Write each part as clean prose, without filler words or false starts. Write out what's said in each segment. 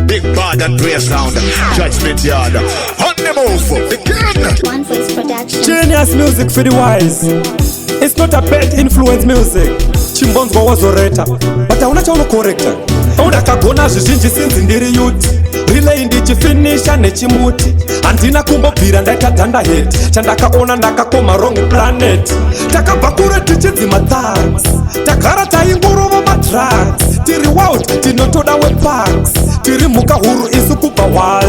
Big bad and play sound. Judgment Yard. On the move. Begin. One Voice Production. Genius music for the wise. It's not a bad influence music. Chimbonzwa wazoreta but hauna chaunokorekta. Undakagona zvizhinji sinzi ndiri youth. Relay ndichifinisha nechimuti. Handina kumbobvira ndaitadhanda head. Chandakaona ndakakoma wrong planet. Takabva kure tichidzima thugs. Tagara taingorova madrugs. Tiri wild tinotoda weparks. Tiri mhuka huru isu kubva was.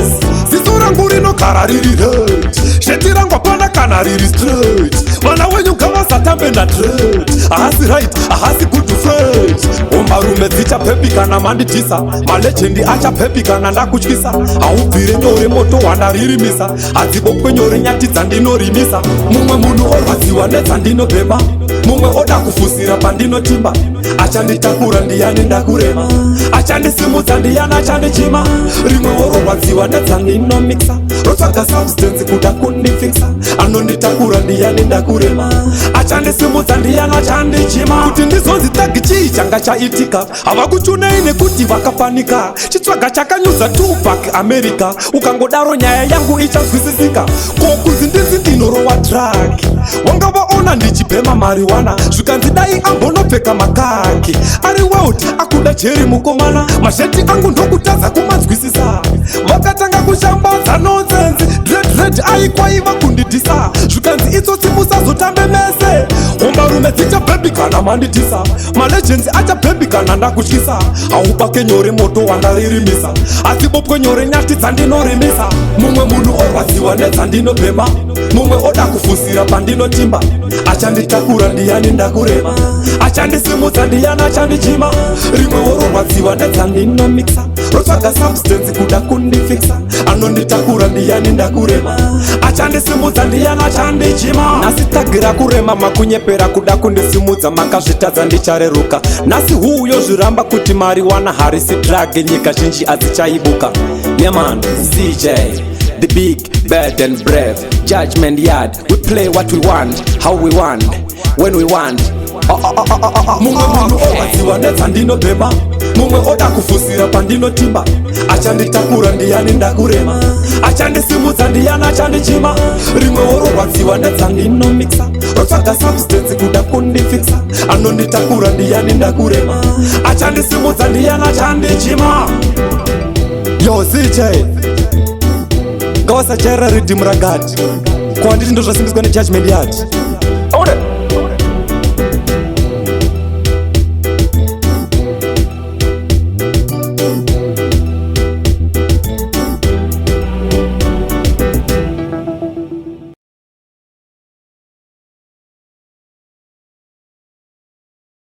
Ziso rangu rinogara riri red. Sheti rangu hapana kana riri straight. Vana wenyu ngavasatambe nadred. Ahasi right, ahasi good to friends. Marume dzichapepikana manditisa. Malegendi achapepikana ndakutyisa. Haubvire nyore moto wandaririmisa. Hadzibokwe nyore nyati dzandinorimisa. Mumwe munhu orwadziwa nedzandinobhema. Mumwe oda kufusira pandinotimba. Achanditakura ndiyani ndakurema. Achandisimudza ndiyani achandichima. Rimwe orwadziwa nedzandinomixa. Rotsvaga substance kuda kundifixa. Anonditakura ndiyani ndakurema. Achandisimudza ndiyani achandichima. Kuti ndizonzi tagi chii changa chaitika. Havakuchunei nekuti vakapanika. Chitsvaga chakanyudza Tupac America. Ukangodaro nyaya yangu ichazwisisika. Kokunzi ndinzi ndinorowa drug. Wangavaona ndichibhema marijuana. Zvikanzidai ambonopfeka makaki. Ari wild akuda jeri mukomana. Masheti angu ndokutadza kumanzwisisa. Vakatanga kushambadza nonsense. Dread aikwaiva kundidhisa. Zvikanzi itsotsi musazotambe mese. Hombarume dzichapepikana mandidhisa. Malegends achapepikana ndakutyisa. Haubake nyore moto wandaririmisa. Hadzibopwe nyore nyati dzandinorimisa. Mumwe munhu orwadziwa nedzandinobhema. Mumwe oda kufusira pandinotimba. Achanditakura ndiyani ndakurema. Achandisimudza ndiyani achandichima. Rimwe orwadziwa nedzandinomixa. Rotsvaga substance kuda kundifixa. Anonditakura ndiyani ndakurema. Achandisimudza ndiyani achandichima. Nasi tagira kurema makunyepera kuda kundisimudza. Makazvitadza ndichareruka. Nasi huyo zviramba kuti marijuana harisi drug. Nyika zhinji hadzichaibuka. Yeah man, CJ the big, bad and brave. Judgment Yard. We play what we want, how we want, when we want. Mumwe munhu orwadziwa nedzandinobhema. Mumwe oda kufusira pandinotimba. Achanditakura ndiyani ndakurema. Achandisimudza ndiyani achandichima. Rimwe orwadziwa nedzandinomixa. Rotsvaga substance kuda kundifixa. Anonditakura ndiyani ndakurema. Achandisimudza ndiyani achandichima. Yo CJ ngawasajera ridhimu ragati kwanditi ndozvasimbiswa neJudgment Yard.